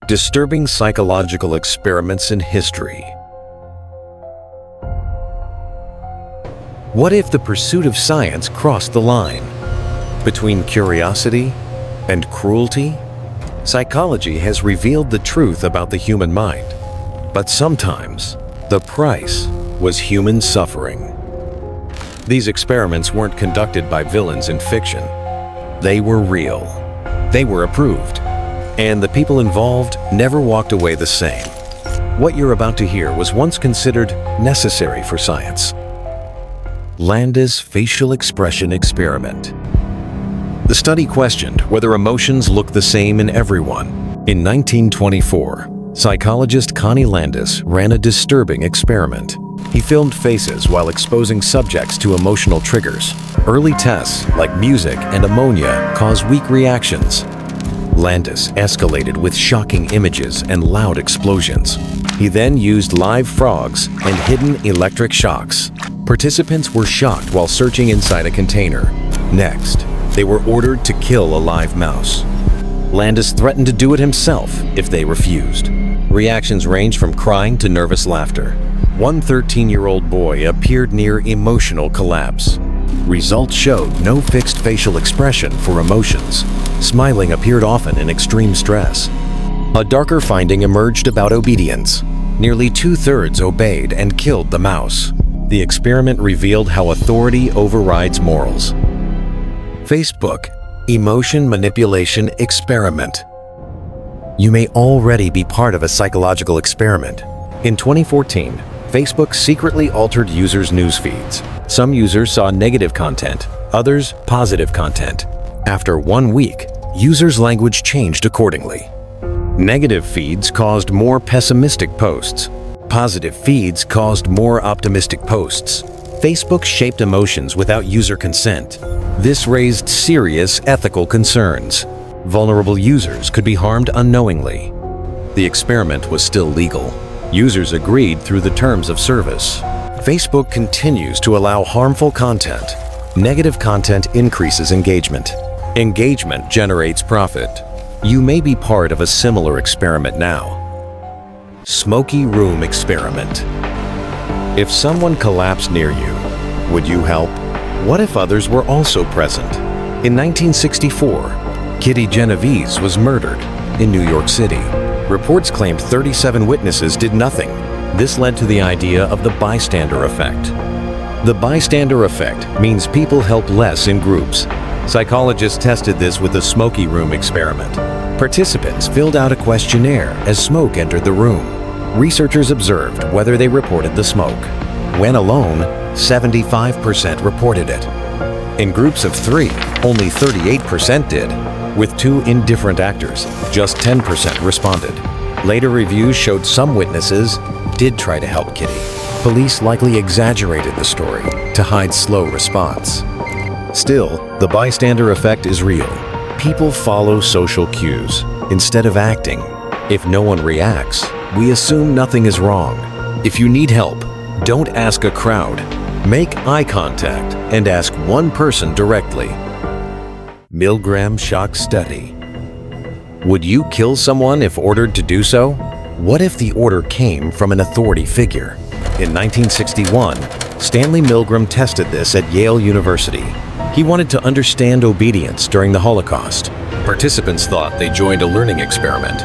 Disturbing psychological experiments in history. What if the pursuit of science crossed the line between curiosity and cruelty? Psychology has revealed the truth about the human mind, but sometimes the price was human suffering. These experiments weren't conducted by villains in fiction. They were real. They were approved. And the people involved never walked away the same. What you're about to hear was once considered necessary for science. Landis facial expression experiment. The study questioned whether emotions look the same in everyone. In 1924, psychologist Connie Landis ran a disturbing experiment. He filmed faces while exposing subjects to emotional triggers. Early tests, like music and ammonia, caused weak reactions. Landis escalated with shocking images and loud explosions. He then used live frogs and hidden electric shocks. Participants were shocked while searching inside a container. Next, they were ordered to kill a live mouse. Landis threatened to do it himself if they refused. Reactions ranged from crying to nervous laughter. One 13-year-old boy appeared near emotional collapse. Results showed no fixed facial expression for emotions. Smiling appeared often in extreme stress. A darker finding emerged about obedience. Nearly 2/3 obeyed and killed the mouse. The experiment revealed how authority overrides morals. Facebook Emotion Manipulation Experiment. You may already be part of a psychological experiment. In 2014, Facebook secretly altered users' news feeds. Some users saw negative content, others positive content. After 1 week, users' language changed accordingly. Negative feeds caused more pessimistic posts. Positive feeds caused more optimistic posts. Facebook shaped emotions without user consent. This raised serious ethical concerns. Vulnerable users could be harmed unknowingly. The experiment was still legal. Users agreed through the terms of service. Facebook continues to allow harmful content. Negative content increases engagement. Engagement generates profit. You may be part of a similar experiment now. Smoky room experiment. If someone collapsed near you, would you help? What if others were also present? In 1964, Kitty Genovese was murdered in New York City. Reports claimed 37 witnesses did nothing. This led to the idea of the bystander effect. The bystander effect means people help less in groups. Psychologists tested this with the smoky room experiment. Participants filled out a questionnaire as smoke entered the room. Researchers observed whether they reported the smoke. When alone, 75% reported it. In groups of 3, only 38% did. With 2 indifferent actors, just 10% responded. Later reviews showed some witnesses did try to help Kitty. Police likely exaggerated the story to hide slow response. Still, the bystander effect is real. People follow social cues instead of acting. If no one reacts, we assume nothing is wrong. If you need help, don't ask a crowd. Make eye contact and ask one person directly. Milgram shock study. Would you kill someone if ordered to do so? What if the order came from an authority figure? In 1961, Stanley Milgram tested this at Yale University. He wanted to understand obedience during the Holocaust. Participants thought they joined a learning experiment.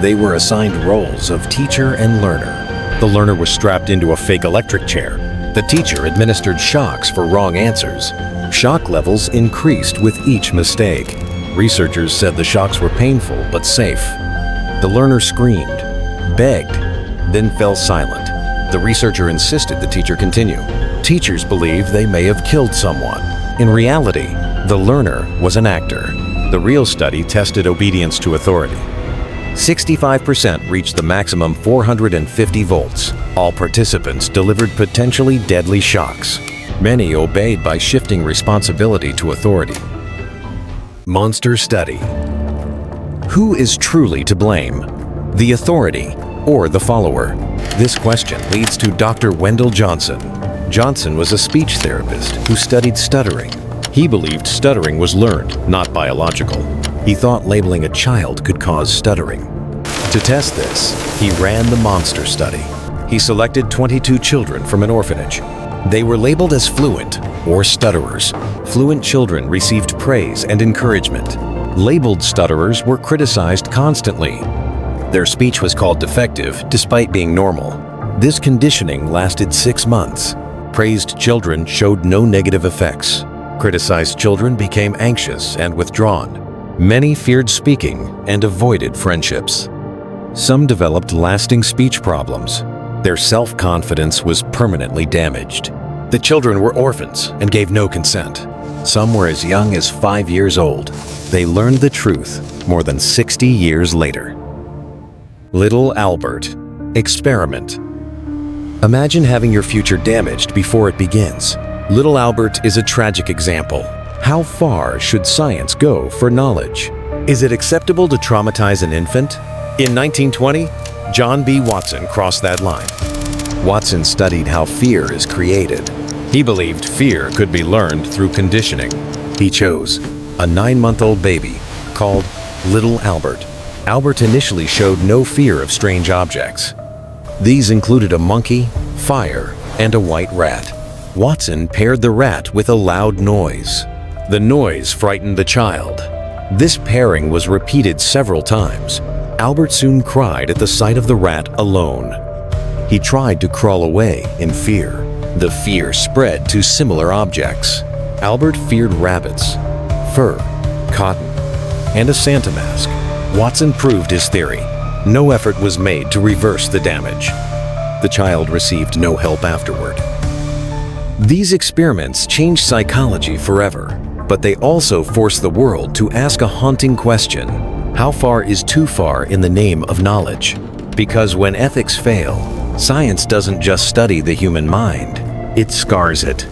They were assigned roles of teacher and learner. The learner was strapped into a fake electric chair. The teacher administered shocks for wrong answers. Shock levels increased with each mistake. Researchers said the shocks were painful but safe. The learner screamed, begged, then fell silent. The researcher insisted the teacher continue. Teachers believed they may have killed someone. In reality, the learner was an actor. The real study tested obedience to authority. 65% reached the maximum 450 volts. All participants delivered potentially deadly shocks. Many obeyed by shifting responsibility to authority. Monster study. Who is truly to blame? The authority or the follower? This question leads to Dr. Wendell Johnson. Johnson was a speech therapist who studied stuttering. He believed stuttering was learned, not biological. He thought labeling a child could cause stuttering. To test this, he ran the monster study. He selected 22 children from an orphanage. They were labeled as fluent or stutterers. Fluent children received praise and encouragement. Labeled stutterers were criticized constantly. Their speech was called defective despite being normal. This conditioning lasted 6 months. Praised children showed no negative effects. Criticized children became anxious and withdrawn. Many feared speaking and avoided friendships. Some developed lasting speech problems. Their self-confidence was permanently damaged. The children were orphans and gave no consent. Some were as young as 5 years old. They learned the truth more than 60 years later. Little Albert. Experiment. Imagine having your future damaged before it begins. Little Albert is a tragic example. How far should science go for knowledge? Is it acceptable to traumatize an infant? In 1920, John B. Watson crossed that line. Watson studied how fear is created. He believed fear could be learned through conditioning. He chose a 9-month-old baby called Little Albert. Albert initially showed no fear of strange objects. These included a monkey, fire, and a white rat. Watson paired the rat with a loud noise. The noise frightened the child. This pairing was repeated several times. Albert soon cried at the sight of the rat alone. He tried to crawl away in fear. The fear spread to similar objects. Albert feared rabbits, fur, cotton, and a Santa mask. Watson proved his theory. No effort was made to reverse the damage. The child received no help afterward. These experiments changed psychology forever, but they also forced the world to ask a haunting question. How far is too far in the name of knowledge? Because when ethics fail, science doesn't just study the human mind, it scars it.